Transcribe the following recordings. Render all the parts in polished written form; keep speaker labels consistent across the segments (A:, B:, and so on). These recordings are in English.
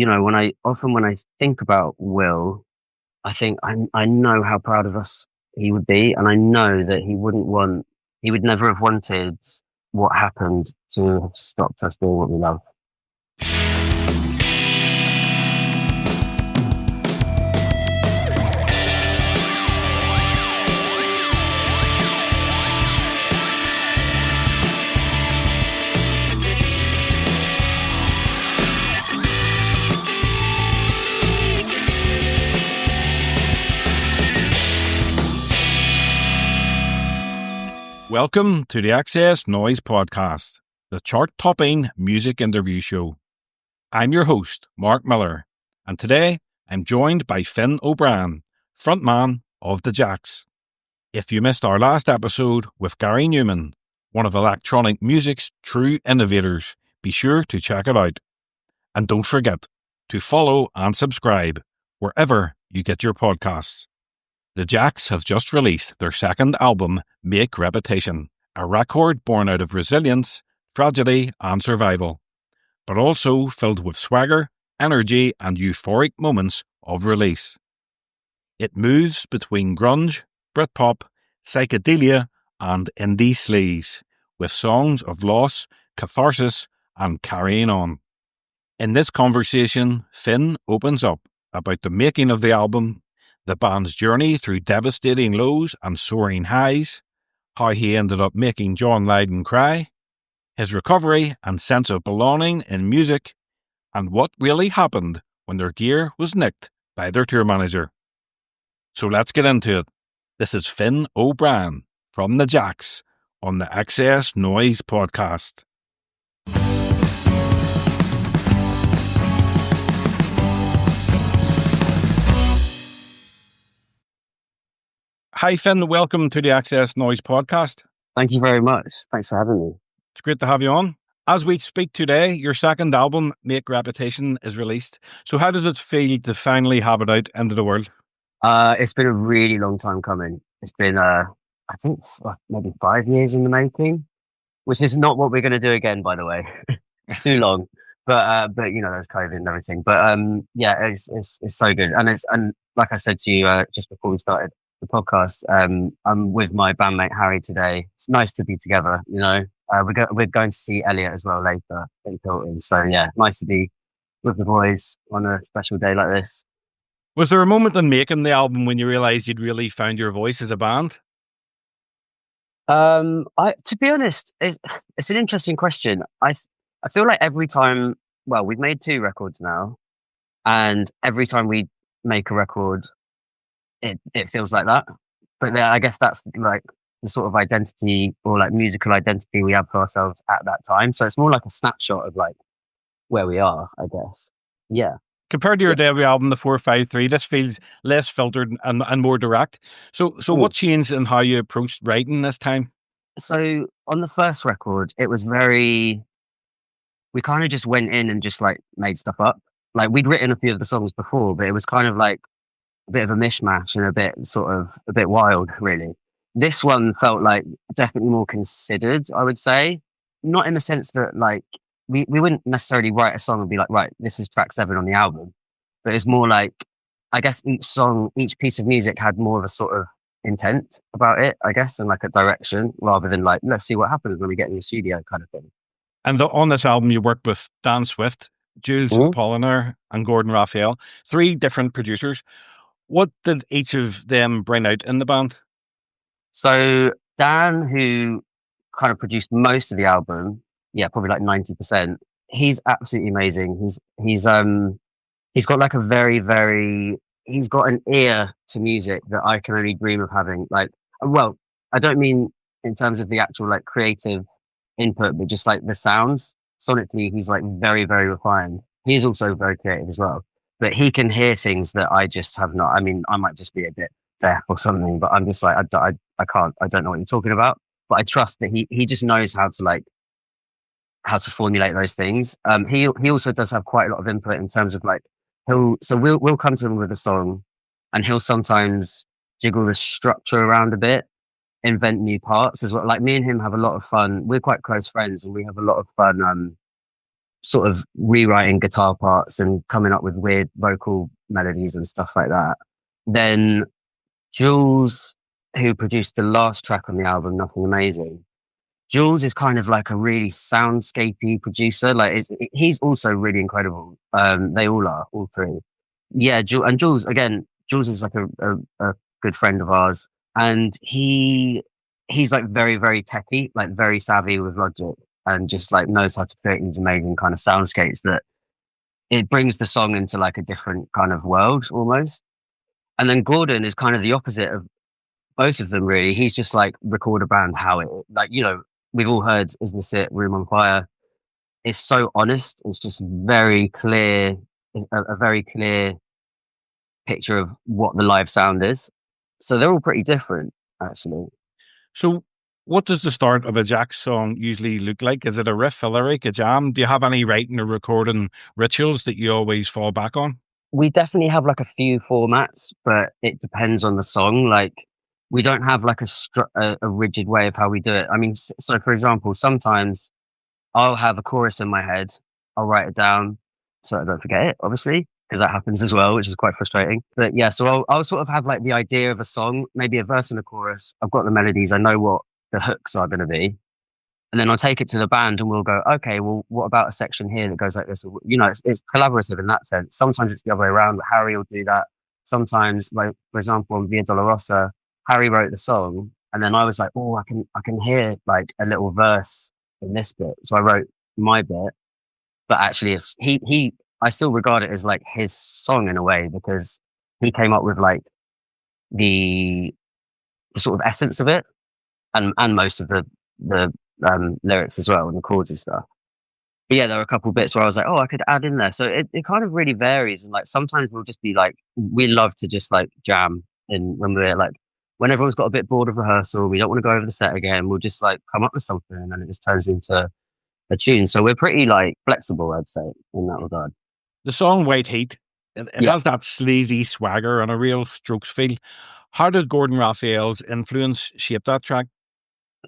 A: when I think about Will, I think I know how proud of us he would be, and I know that he would never have wanted what happened to have stopped us doing what we love.
B: Welcome to the XS Noize Podcast, the chart-topping music interview show. I'm your host, Mark Millar, and today I'm joined by Finn O'Brien, frontman of the Jacques. If you missed our last episode with Gary Newman, one of electronic music's true innovators, be sure to check it out. And don't forget to follow and subscribe wherever you get your podcasts. The Jacques have just released their second album, Make Reputation, a record born out of resilience, tragedy and survival, but also filled with swagger, energy and euphoric moments of release. It moves between grunge, Britpop, psychedelia and indie sleaze, with songs of loss, catharsis and carrying on. In this conversation, Finn opens up about the making of the album, the band's journey through devastating lows and soaring highs, how he ended up making John Lydon cry, his recovery and sense of belonging in music, and what really happened when their gear was nicked by their tour manager. So let's get into it. This is Finn O'Brien from the Jacques on the XS Noize Podcast. Hi Finn, welcome to the XS Noize Podcast.
A: Thank you very much. Thanks for having me.
B: It's great to have you on. As we speak today, your second album, Make Reputation, is released. So how does it feel to finally have it out into the world?
A: It's been a really long time coming. It's been, I think, maybe 5 years in the making, which is not what we're going to do again, by the way. Too long. But there's COVID and everything. But yeah, it's so good. And like I said to you just before we started the podcast, I'm with my bandmate Harry today. It's nice to be together, you know. We're going to see Elliot as well later in Hilton. So yeah, nice to be with the boys on a special day like this.
B: Was there a moment in making the album when you realised you'd really found your voice as a band?
A: To be honest, it's an interesting question. I feel like every time, well, we've made 2 records now, and every time we make a record, it feels like that. But then I guess that's like the sort of identity or like musical identity we have for ourselves at that time. So it's more like a snapshot of like where we are, I guess. Yeah.
B: Compared to your debut album, the 453, this feels less filtered and more direct. So what changed in how you approached writing this time?
A: So on the first record, it was we kind of just went in and just like made stuff up. Like we'd written a few of the songs before, but it was kind of like a bit of a mishmash and a bit wild, really. This one felt like definitely more considered, I would say. Not in the sense that like we wouldn't necessarily write a song and be like, right, this is track 7 on the album. But it's more like, I guess each piece of music had more of a sort of intent about it, I guess, and like a direction rather than like, let's see what happens when we get in the studio kind of thing.
B: And on this album, you worked with Dan Swift, Jules Apollinaire and Gordon Raphael, 3 different producers. What did each of them bring out in the band?
A: So Dan, who kind of produced most of the album, yeah, probably like 90%, he's absolutely amazing. He's got like he's got an ear to music that I can only dream of having. Like, well, I don't mean in terms of the actual like creative input, but just like the sounds. Sonically, he's like very, very refined. He's also very creative as well. But he can hear things that I just have not. I mean, I might just be a bit deaf or something, but I'm just like, I can't, I don't know what you're talking about. But I trust that he just knows how to formulate those things. He also does have quite a lot of input in terms of like, we'll come to him with a song and he'll sometimes jiggle the structure around a bit, invent new parts as well. Like me and him have a lot of fun. We're quite close friends and we have a lot of fun, sort of rewriting guitar parts and coming up with weird vocal melodies and stuff like that. Then Jules, who produced the last track on the album, Nothing Amazing, Jules is kind of like a really soundscapey producer. Like he's also really incredible. They all are, all three. Yeah, and Jules again. Jules is like a good friend of ours, and he's like very very techy, like very savvy with Logic, and just like knows how to create these amazing kind of soundscapes that it brings the song into like a different kind of world almost. And then Gordon is kind of the opposite of both of them really. He's just like record a band how it like, you know, we've all heard Isn't This It, Room on Fire. It's so honest. It's just very clear, a very clear picture of what the live sound is. So they're all pretty different, actually.
B: So what does the start of a Jacques song usually look like? Is it a riff, a lyric, a jam? Do you have any writing or recording rituals that you always fall back on?
A: We definitely have like a few formats, but it depends on the song. Like we don't have like a rigid way of how we do it. I mean, so for example, sometimes I'll have a chorus in my head, I'll write it down so I don't forget it, obviously, because that happens as well, which is quite frustrating. But yeah, so I'll sort of have like the idea of a song, maybe a verse and a chorus. I've got the melodies, I know what the hooks are going to be. And then I'll take it to the band and we'll go, okay, well, what about a section here that goes like this? You know, it's collaborative in that sense. Sometimes it's the other way around, but Harry will do that. Sometimes, like, for example, on Via Dolorosa, Harry wrote the song and then I was like, oh, I can hear like a little verse in this bit. So I wrote my bit, but actually I still regard it as like his song in a way because he came up with like the sort of essence of it and most of the lyrics as well and the chords and stuff. But yeah, there were a couple bits where I was like, oh, I could add in there. So it kind of really varies. And like sometimes we'll just be like, we love to just like jam in when we're like, when everyone's got a bit bored of rehearsal, we don't want to go over the set again. We'll just like come up with something and then it just turns into a tune. So we're pretty like flexible, I'd say, in that regard.
B: The song White Heat, it
A: Yeah.
B: has that sleazy swagger and a real Strokes feel. How did Gordon Raphael's influence shape that track?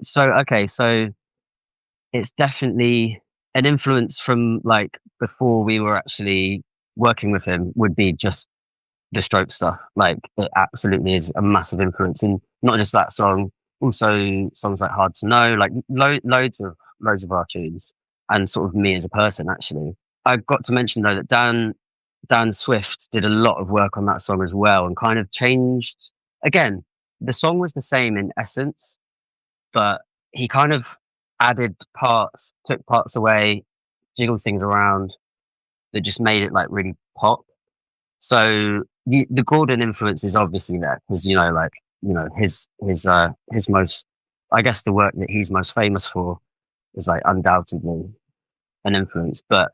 A: So it's definitely an influence from like before we were actually working with him would be just the Stroke stuff. Like it absolutely is a massive influence in not just that song, also songs like Hard to Know, like loads of our tunes and sort of me as a person actually. I've got to mention though that Dan Swift did a lot of work on that song as well and kind of changed again. The song was the same in essence, but he kind of added parts, took parts away, jiggled things around that just made it like really pop. So the Gordon influence is obviously there because his most, I guess the work that he's most famous for is like undoubtedly an influence. But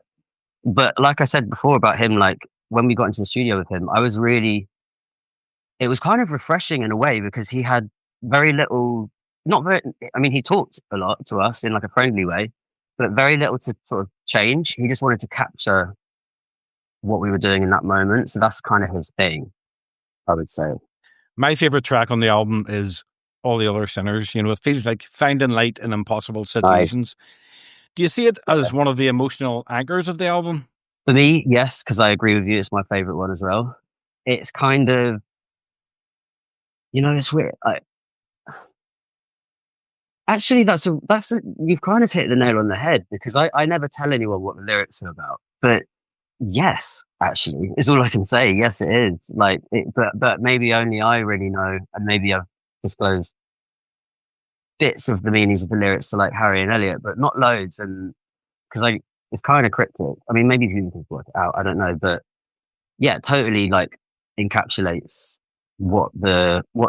A: like I said before about him, like when we got into the studio with him, it was kind of refreshing in a way because he had very little, I mean, he talked a lot to us in like a friendly way, but very little to sort of change. He just wanted to capture what we were doing in that moment. So that's kind of his thing, I would say.
B: My favorite track on the album is All the Other Sinners. You know, it feels like finding light in impossible situations. Do you see it as one of the emotional anchors of the album?
A: For me, yes, because I agree with you. It's my favorite one as well. It's kind of, it's weird. Actually, you've kind of hit the nail on the head because I never tell anyone what the lyrics are about. But yes, actually, is all I can say. Yes, it is. Like, but maybe only I really know, and maybe I've disclosed bits of the meanings of the lyrics to like Harry and Elliot, but not loads. And because it's kind of cryptic. I mean, maybe people can work it out. I don't know, but yeah, totally like encapsulates what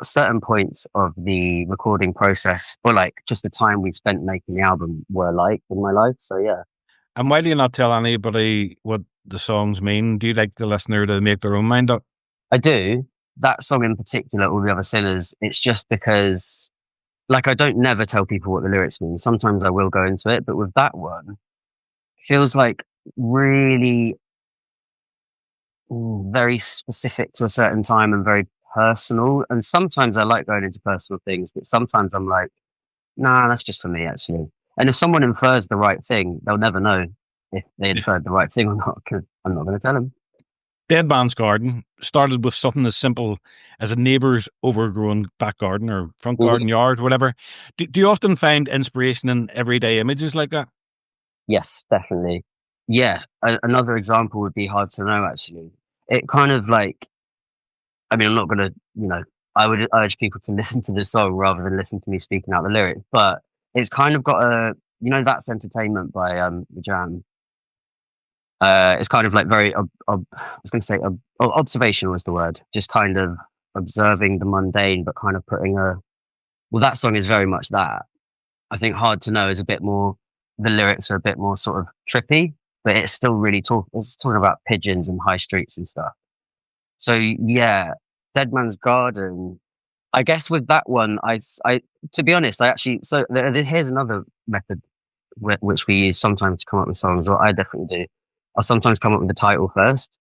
A: certain points of the recording process or like just the time we spent making the album were like in my life. So yeah.
B: And why do you not tell anybody what the songs mean? Do you like the listener to make their own mind up?
A: I do. That song in particular, All the Other Sinners, it's just because like I don't never tell people what the lyrics mean. Sometimes I will go into it, but with that one, it feels like really very specific to a certain time and very personal. And sometimes I like going into personal things, but sometimes I'm like, nah, that's just for me actually. And if someone infers the right thing, they'll never know. if they had heard the right thing or not, because I'm not going to tell them.
B: Dead Man's Garden started with something as simple as a neighbour's overgrown back garden or front garden, yard, whatever. Do you often find inspiration in everyday images like that?
A: Yes, definitely. Yeah, another example would be Hard to Know, actually. It kind of like, I mean, I'm not going to, I would urge people to listen to the song rather than listen to me speaking out the lyrics, but it's kind of got That's Entertainment by The Jam. It's kind of like very, I was going to say, observational was the word. Just kind of observing the mundane, but kind of well, that song is very much that. I think Hard to Know is a bit more, the lyrics are a bit more sort of trippy, but it's still really it's talking about pigeons and high streets and stuff. So yeah, Dead Man's Garden. I guess with that one, to be honest, here's another method which we use sometimes to come up with songs, or I definitely do. I'll sometimes come up with the title first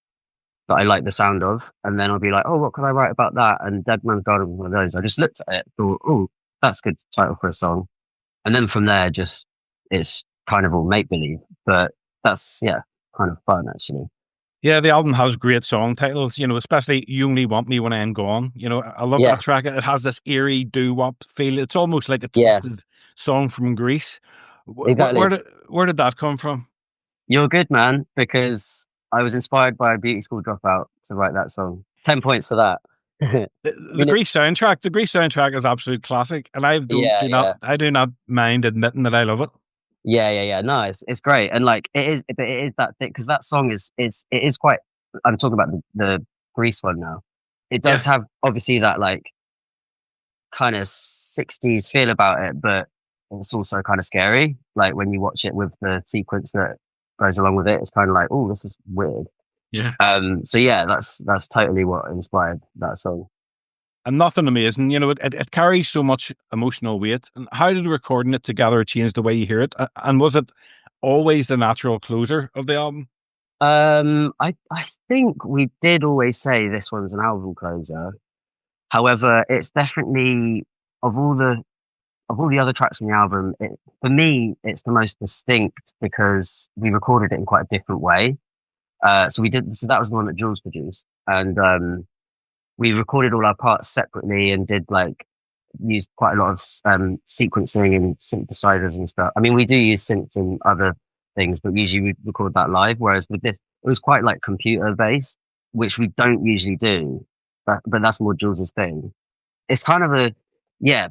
A: that I like the sound of, and then I'll be like, oh, what could I write about that? And Dead Man's Garden was one of those. I just looked at it, thought, oh, that's a good title for a song. And then from there, it's kind of all make believe. But that's, kind of fun, actually.
B: Yeah, the album has great song titles, especially You Only Want Me When I'm Gone. I love that track. It has this eerie doo-wop feel. It's almost like a twisted song from Greece.
A: Exactly.
B: Where did that come from?
A: You're good, man, because I was inspired by a beauty school dropout to write that song. 10 points for that.
B: The Grease soundtrack is absolute classic, and I do not mind admitting that I love it.
A: Yeah. No, it's great, and like it is that thing, because that song is quite. I'm talking about the Grease one now. It does have obviously that like kind of 60s feel about it, but it's also kind of scary. Like when you watch it with the sequence that goes along with it, it's kind of like, oh, this is weird.
B: Yeah.
A: So yeah, that's totally what inspired that song.
B: And nothing amazing, it carries so much emotional weight. And how did recording it together change the way you hear it? And was it always the natural closer of the album?
A: I think we did always say this one's an album closer. However, it's definitely of all the other tracks on the album, for me, it's the most distinct because we recorded it in quite a different way. So that was the one that Jules produced, and we recorded all our parts separately and used quite a lot of sequencing and synthesizers and stuff. I mean, we do use synths and other things, but usually we record that live. Whereas with this, it was quite like computer based, which we don't usually do, but that's more Jules's thing. It's kind of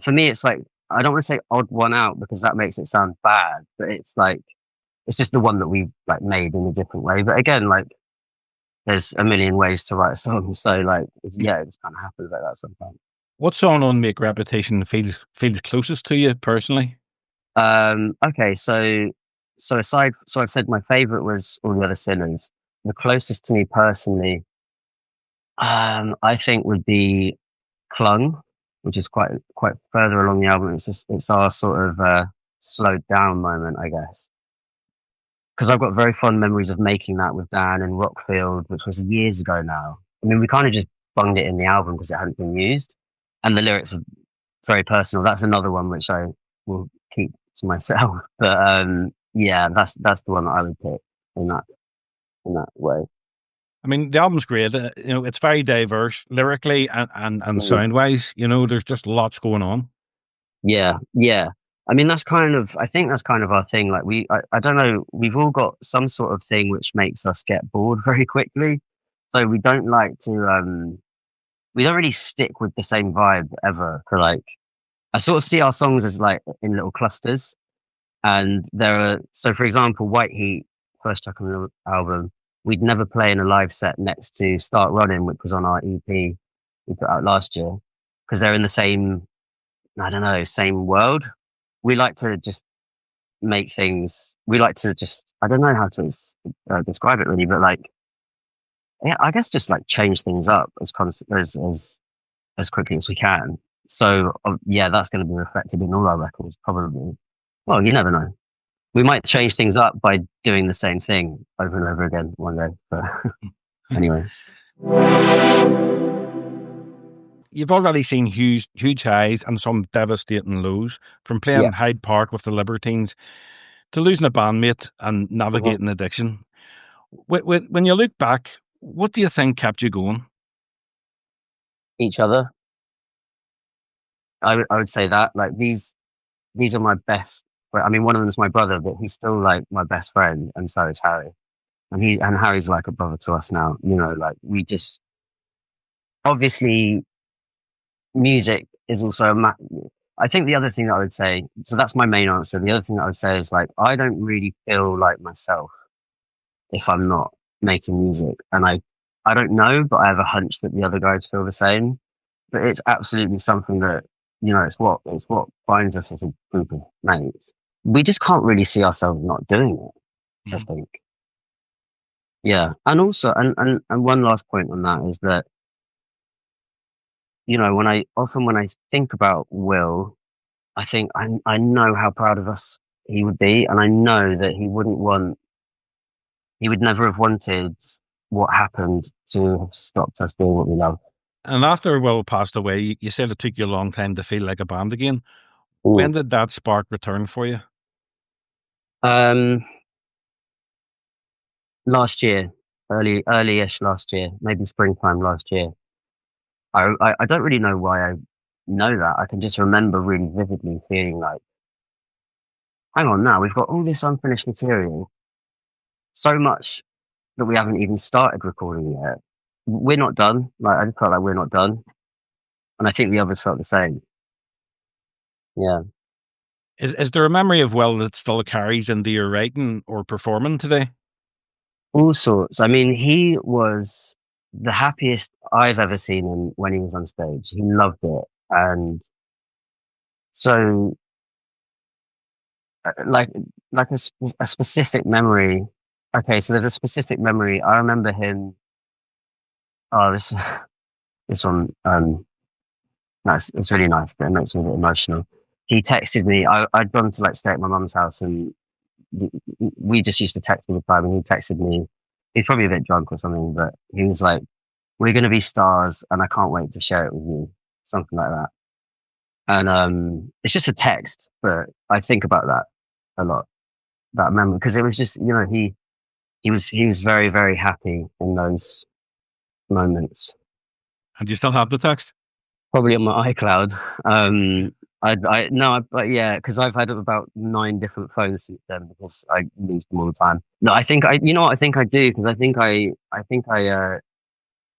A: for me, it's like, I don't want to say odd one out because that makes it sound bad, but it's like, it's just the one that we like made in a different way. But again, like, there's a million ways to write a song, so like, it just kind of happens like that sometimes.
B: What song on Make Reputation feels closest to you personally?
A: Okay, so I've said my favorite was All the Other Sinners. The closest to me personally, I think would be Clung, which is quite further along the album. It's our sort of slowed down moment, I guess. Because I've got very fond memories of making that with Dan in Rockfield, which was years ago now. I mean, we kind of just bunged it in the album because it hadn't been used. And the lyrics are very personal. That's another one which I will keep to myself. But that's the one that I would pick in that way.
B: I mean, the album's great. It's very diverse lyrically and sound-wise. There's just lots going on.
A: Yeah. I mean, I think that's kind of our thing. Like I don't know, we've all got some sort of thing which makes us get bored very quickly. So we don't like to, we don't really stick with the same vibe ever. I sort of see our songs as like in little clusters. And so for example, White Heat, first track on the album, we'd never play in a live set next to Start Running, which was on our EP we put out last year, because they're in the same, I don't know, same world. We like to just make things. We like to just, I don't know how to describe it really, but like, yeah, I guess just like change things up as quickly as we can. So that's going to be reflected in all our records probably. Well, you never know. We might change things up by doing the same thing over and over again one day. But anyway.
B: You've already seen huge highs and some devastating lows, from playing Hyde Park with the Libertines to losing a bandmate and navigating addiction. When you look back, what do you think kept you going?
A: Each other. I would say that, like, these are my best. I mean, one of them is my brother, but he's still like my best friend, and so is Harry. And Harry's like a brother to us now. You know, like, we just obviously music is also I think the other thing that I would say, so that's my main answer. The other thing that I would say is, like, I don't really feel like myself if I'm not making music, and I don't know, but I have a hunch that the other guys feel the same. But it's absolutely something that, you know, it's what binds us as a group of mates. We just can't really see ourselves not doing it, I think. Yeah. And also, and one last point on that is that, you know, when I think about Will, I think I know how proud of us he would be, and I know that he would never have wanted what happened to have stopped us doing what we love.
B: And after Will passed away, you said it took you a long time to feel like a band again.
A: Ooh.
B: When did that spark return for you?
A: Last year, early-ish last year, maybe springtime last year. I don't really know why I know that. I can just remember really vividly feeling like, hang on now, we've got all this unfinished material, so much that we haven't even started recording yet. We're not done. Like, I just felt like we're not done. And I think the others felt the same. Yeah.
B: Is there a memory of Will that still carries into your writing or performing today?
A: All sorts. I mean, he was the happiest I've ever seen him when he was on stage. He loved it. And so, like a specific memory. Okay, so there's a specific memory. I remember him. Oh, this one. Nice. It's really nice, but it makes me a bit emotional. He texted me. I'd gone to, like, stay at my mum's house, and we just used to text all the time. And he texted me. He's probably a bit drunk or something, but he was like, "We're going to be stars, and I can't wait to share it with you." Something like that. And it's just a text, but I think about that a lot. That memory, because it was just, you know, he was very, very happy in those moments.
B: And do you still have the text?
A: Probably on my iCloud. But yeah, because I've had about 9 different phones since then, because I lose them all the time. No, you know what, I think I do, because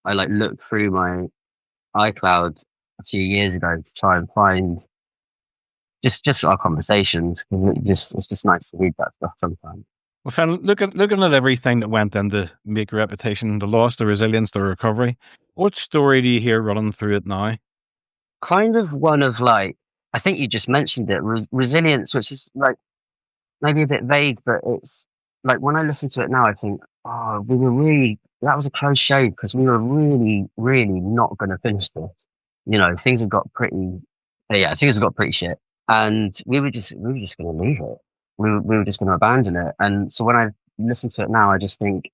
A: I like looked through my iCloud a few years ago to try and find just our conversations, because it's just nice to read that stuff sometimes.
B: Well, Finn, looking at everything that went into Make a Reputation, the loss, the resilience, the recovery, what story do you hear running through it now?
A: Kind of one of, like, I think you just mentioned it, resilience, which is, like, maybe a bit vague, but it's like, when I listen to it now, I think, oh, that was a close shave, because we were really, really not going to finish this. You know, things have got pretty shit, and we were just going to leave it. We were just going to abandon it. And so when I listen to it now, I just think,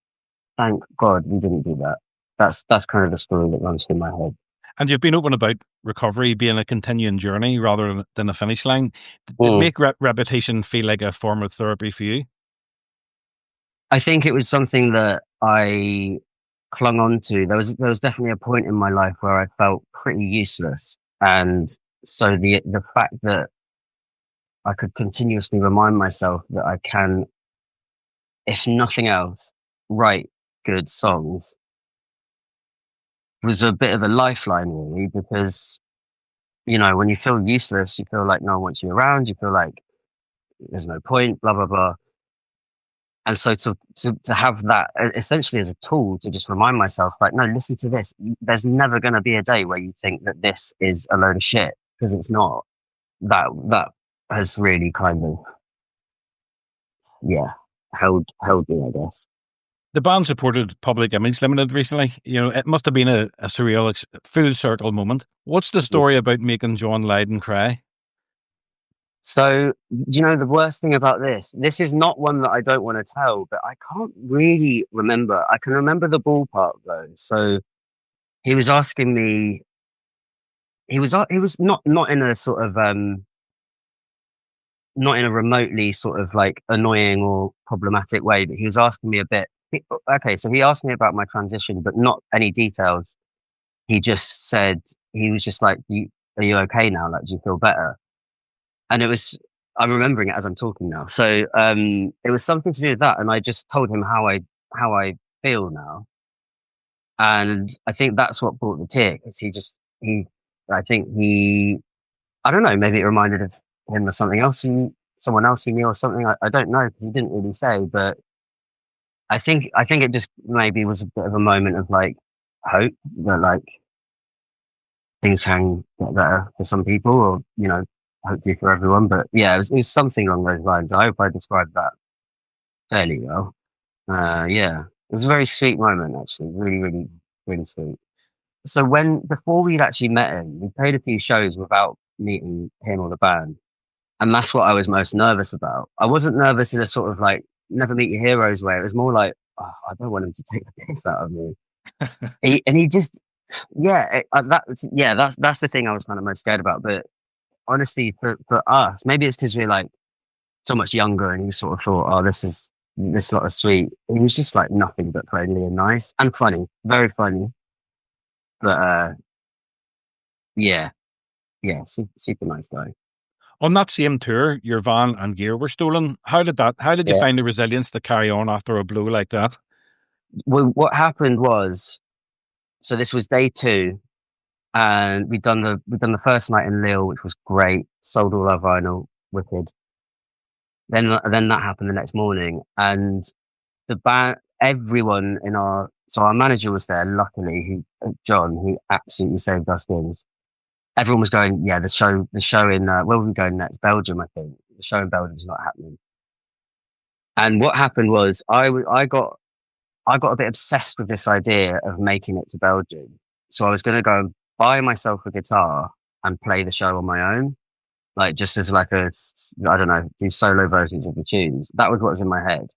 A: thank God we didn't do that. That's kind of the story that runs through my head.
B: And you've been open about recovery being a continuing journey rather than a finish line. Did Make Reputation feel like a form of therapy for you?
A: I think it was something that I clung on to. There was definitely a point in my life where I felt pretty useless. And so the fact that I could continuously remind myself that I can, if nothing else, write good songs, was a bit of a lifeline, really, because, you know, when you feel useless, you feel like no one wants you around, you feel like there's no point, blah, blah, blah. And so to have that essentially as a tool to just remind myself, like, no, listen to this. There's never going to be a day where you think that this is a load of shit, because it's not. That has really kind of, yeah, held me, I guess.
B: The band supported Public Image Limited recently. You know, it must have been a surreal, full circle moment. What's the story about making John Lydon cry?
A: So, you know, the worst thing about this is not one that I don't want to tell, but I can't really remember. I can remember the ballpark, though. So he was asking me, he was not in a sort of, not in a remotely sort of like annoying or problematic way, but he was asking me a bit. Okay, so he asked me about my transition, but not any details. He just said, he was just like, are you okay now? Like, do you feel better? And I'm remembering it as I'm talking now. So it was something to do with that, and I just told him how I feel now, and I think that's what brought the tear, because I think I don't know, maybe it reminded of him of something else, and someone else he knew or something. I don't know, because he didn't really say, but I think it just maybe was a bit of a moment of like hope that like things can get better for some people, or hopefully for everyone. But yeah, it was something along those lines. I hope I described that fairly well. Yeah, it was a very sweet moment, actually. Really, really, really sweet. So before we'd actually met him, we played a few shows without meeting him or the band, and that's what I was most nervous about. I wasn't nervous in a sort of like never meet your heroes way. It was more like, oh, I don't want him to take the piss out of me. He just, yeah, that's the thing I was kind of most scared about. But honestly, for us, maybe it's because we're like so much younger, and you sort of thought, oh, this lot of sweet. He was just like nothing but friendly and nice and funny, very funny. But yeah, yeah, super nice guy.
B: On that same tour, your van and gear were stolen. How did you
A: Yeah.
B: find the resilience to carry on after a blow like that?
A: Well, what happened was, so this was day 2, and we'd done the first night in Lille, which was great. Sold all our vinyl, wicked. Then that happened the next morning, and the band, everyone so our manager was there, luckily, John, who absolutely saved our skins. Everyone was going, yeah, the show in, where were we going next? Belgium, I think. The show in Belgium is not happening. And what happened was, I got a bit obsessed with this idea of making it to Belgium. So I was going to go and buy myself a guitar and play the show on my own, like just as like I don't know, do solo versions of the tunes. That was what was in my head.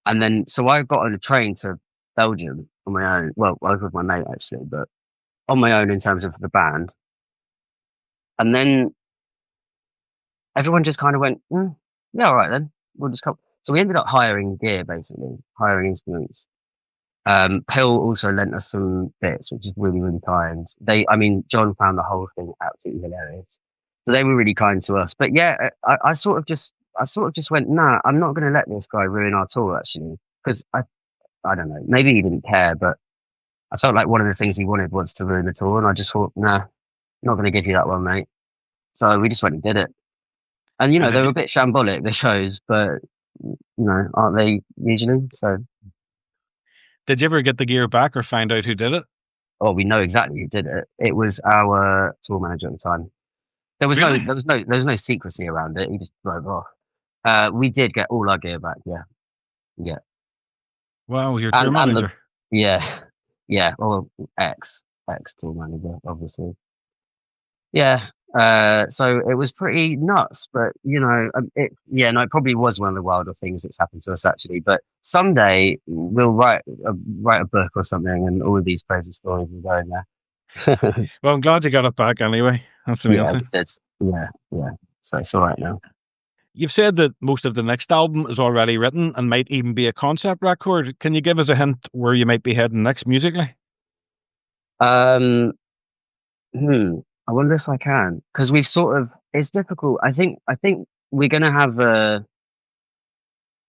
A: And then, so I got on a train to Belgium on my own. Well, I was with my mate actually, but on my own in terms of the band. And then everyone just kind of went, yeah, all right then, we'll just come. So we ended up hiring gear, basically, hiring instruments. Pill also lent us some bits, which is really, really kind. John found the whole thing absolutely hilarious. So they were really kind to us. But yeah, I sort of just went, nah, I'm not going to let this guy ruin our tour, actually, because I don't know, maybe he didn't care, but I felt like one of the things he wanted was to ruin the tour, and I just thought, nah, not going to give you that one, mate. So we just went and did it. And they were a bit shambolic, the shows, but aren't they usually? So.
B: Did you ever get the gear back or find out who did it?
A: Oh, we know exactly who did it. It was our tour manager at the time. There was no secrecy around it. He just drove off. We did get all our gear back. Yeah, yeah.
B: Wow, your tour manager.
A: Yeah. Well, ex tour manager, obviously. Yeah. So it was pretty nuts, but it probably was one of the wilder things that's happened to us actually. But someday we'll write a book or something, and all of these crazy stories will go in there.
B: Well, I'm glad you got it back anyway. That's the main thing.
A: Yeah. So it's all right now.
B: You've said that most of the next album is already written and might even be a concept record. Can you give us a hint where you might be heading next musically?
A: I wonder if I can, because it's difficult. I think we're going to have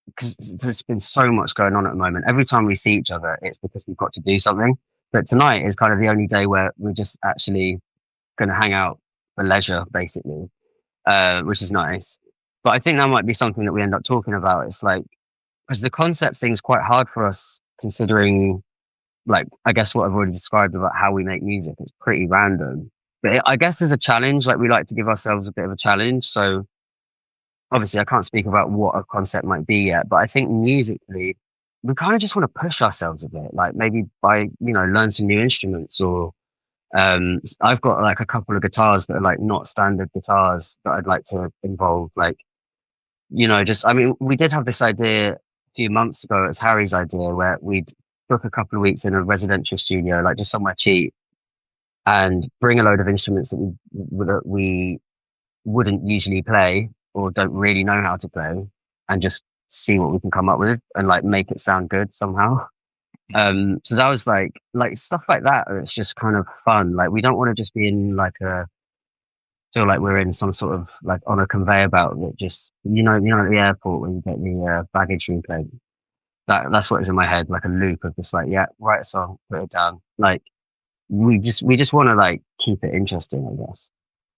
A: because there's been so much going on at the moment. Every time we see each other, it's because we've got to do something. But tonight is kind of the only day where we're just actually going to hang out for leisure, basically, which is nice. But I think that might be something that we end up talking about. It's like, because the concept thing is quite hard for us, considering, like, I guess what I've already described about how we make music. It's pretty random. But I guess there's a challenge, like we like to give ourselves a bit of a challenge. So obviously I can't speak about what a concept might be yet, but I think musically we kind of just want to push ourselves a bit, like maybe by, learn some new instruments, or I've got like a couple of guitars that are like not standard guitars that I'd like to involve, like, we did have this idea a few months ago. It's Harry's idea, where we'd book a couple of weeks in a residential studio, like just somewhere cheap, and bring a load of instruments that we wouldn't usually play, or don't really know how to play, and just see what we can come up with and like make it sound good somehow. So that was like stuff like that. It's just kind of fun. Like we don't want to just be in like a feel like we're in some sort of like on a conveyor belt that just at the airport when you get the baggage replay. That's what is in my head, like a loop of just like, yeah, write a song, put it down. Like we just want to like keep it interesting, I guess,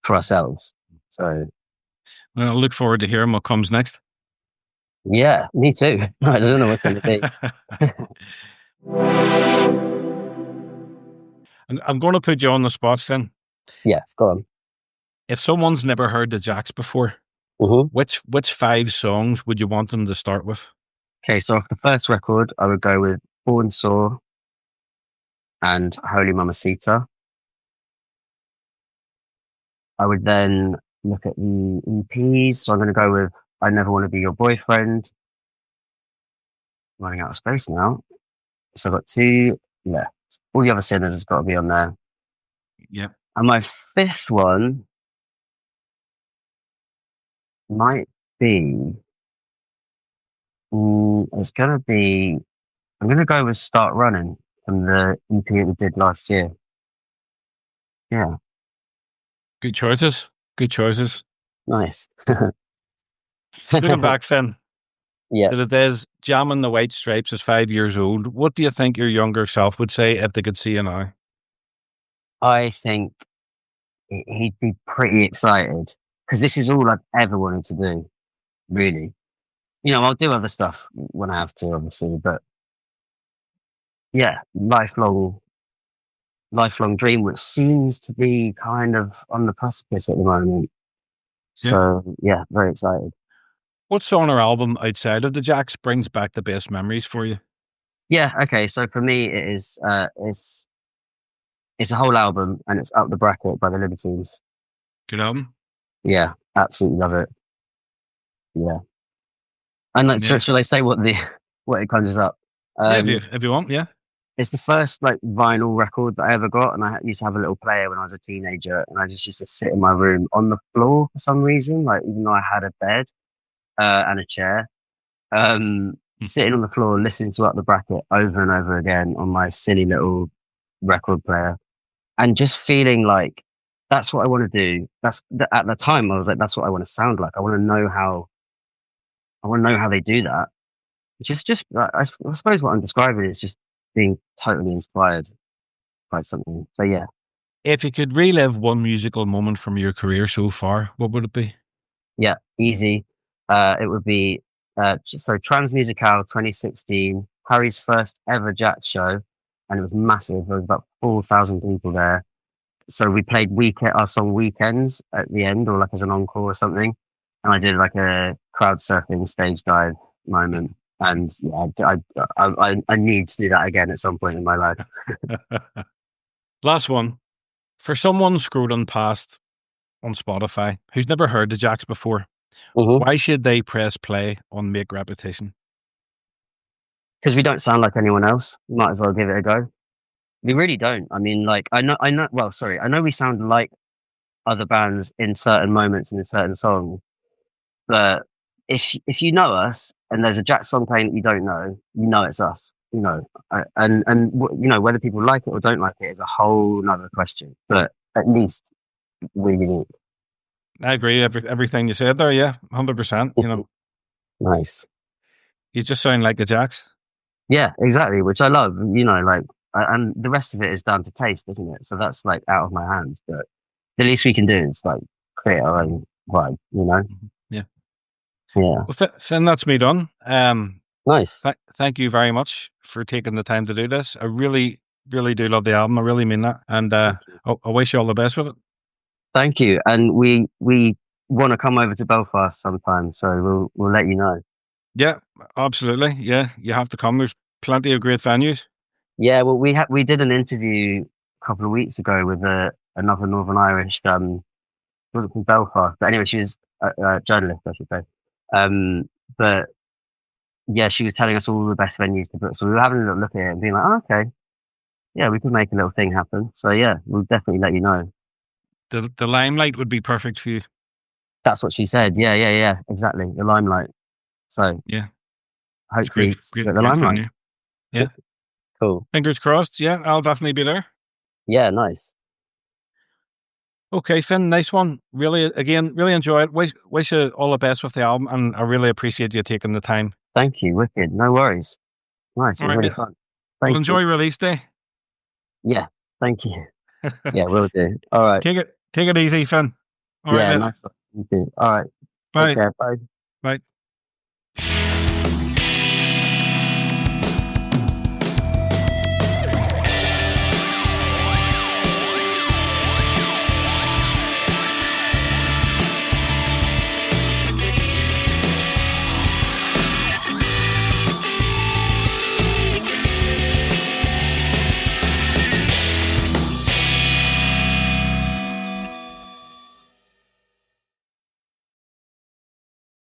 A: for ourselves. So
B: Well, I look forward to hearing what comes next.
A: yeah, me too. I don't know what's going to be.
B: I'm going to put you on the spot, Finn.
A: Yeah, go on.
B: If someone's never heard the Jacques before, which 5 songs would you want them to start with?
A: Okay, so off the first record, I would go with Born Sore and Holy Mamacita. I would then look at the EPs. So I'm going to go with I Never Want to Be Your Boyfriend. Running out of space now. So I've got 2 left. All the Other Sinners has got to be on there.
B: Yeah.
A: And my 5th one might be, it's going to be, I'm going to go with Start Running from the EP that we did last year. Yeah.
B: Good choices. Good choices.
A: Nice.
B: Looking back, Finn,
A: yeah.
B: to the days jamming the White Stripes at 5 years old, what do you think your younger self would say if they could see you now?
A: I think he'd be pretty excited because this is all I've ever wanted to do, really. I'll do other stuff when I have to, obviously, but yeah, lifelong dream, which seems to be kind of on the precipice at the moment. So yeah, very excited.
B: What song or album outside of the Jacques brings back the best memories for you?
A: Yeah, okay. So for me, it is it's a whole album, and it's Up the Bracket by the Libertines.
B: Good album.
A: Yeah, absolutely love it. Yeah, and like, shall I say what it conjures up?
B: Yeah, if you want, yeah.
A: It's the first like vinyl record that I ever got, and I used to have a little player when I was a teenager, and I just used to sit in my room on the floor for some reason, like even though I had a bed and a chair, sitting on the floor listening to Up the Bracket over and over again on my silly little record player, and just feeling like that's what I want to do. At the time I was like, that's what I want to sound like. I want to know how they do that. Just I suppose what I'm describing is just being totally inspired by something. So yeah.
B: If you could relive one musical moment from your career so far, what would it be?
A: Yeah, easy. It would be Transmusicale 2016, Harry's first ever Jacques show, and it was massive. There was about 4,000 people there. So we played our song Weekends at the end, or like as an encore or something. And I did like a crowd surfing stage dive moment. And yeah, I need to do that again at some point in my life.
B: Last one. For someone scrolling past on Spotify who's never heard the Jacques before, why should they press play on Make Repetition?
A: Because we don't sound like anyone else. Might as well give it a go. We really don't. I mean, like, I know, I know we sound like other bands in certain moments and in certain songs, but if you know us and there's a Jacques song playing that you don't know, it's us, and whether people like it or don't like it is a whole nother question, but at least we're unique.
B: I agree. Everything you said there. Yeah. 100%.
A: Nice.
B: You just sound like the Jacques.
A: Yeah, exactly. Which I love, and the rest of it is down to taste, isn't it? So that's like out of my hands, but the least we can do is like create our own vibe,
B: Yeah.
A: Yeah.
B: Well, Finn, that's me done.
A: Nice.
B: Thank you very much for taking the time to do this. I really, really do love the album. I really mean that. And I wish you all the best with it.
A: Thank you. And we want to come over to Belfast sometime, so we'll let you know.
B: Yeah, absolutely. Yeah, you have to come. There's plenty of great venues.
A: Yeah, well, we did an interview a couple of weeks ago with another Northern Irish from Belfast. But anyway, she was a journalist, I should say. But yeah, she was telling us all the best venues to book. So we were having a little look at it and being like, oh, okay, yeah, we could make a little thing happen. So yeah, we'll definitely let you know.
B: The Limelight would be perfect for you.
A: That's what she said. Yeah. Exactly. The limelight. So
B: Yeah, it's
A: hopefully
B: great,
A: get the
B: great
A: limelight.
B: venue. Yeah,
A: Cool.
B: fingers crossed. Yeah, I'll definitely be there.
A: Yeah, nice.
B: Okay, Finn, nice one. Really, again, really enjoy it. Wish you all the best with the album, and I really appreciate you taking the time.
A: Thank you. Wicked. No worries. Nice. It
B: All
A: was
B: right,
A: really
B: mate.
A: fun.
B: Well,
A: Thank you.
B: enjoy release day.
A: Yeah. Thank you. Yeah, will do. All right.
B: Take it easy, Finn. All right,
A: Yeah,
B: mate.
A: nice one. You too. All right. Take
B: Bye.
A: care. Bye.
B: Bye.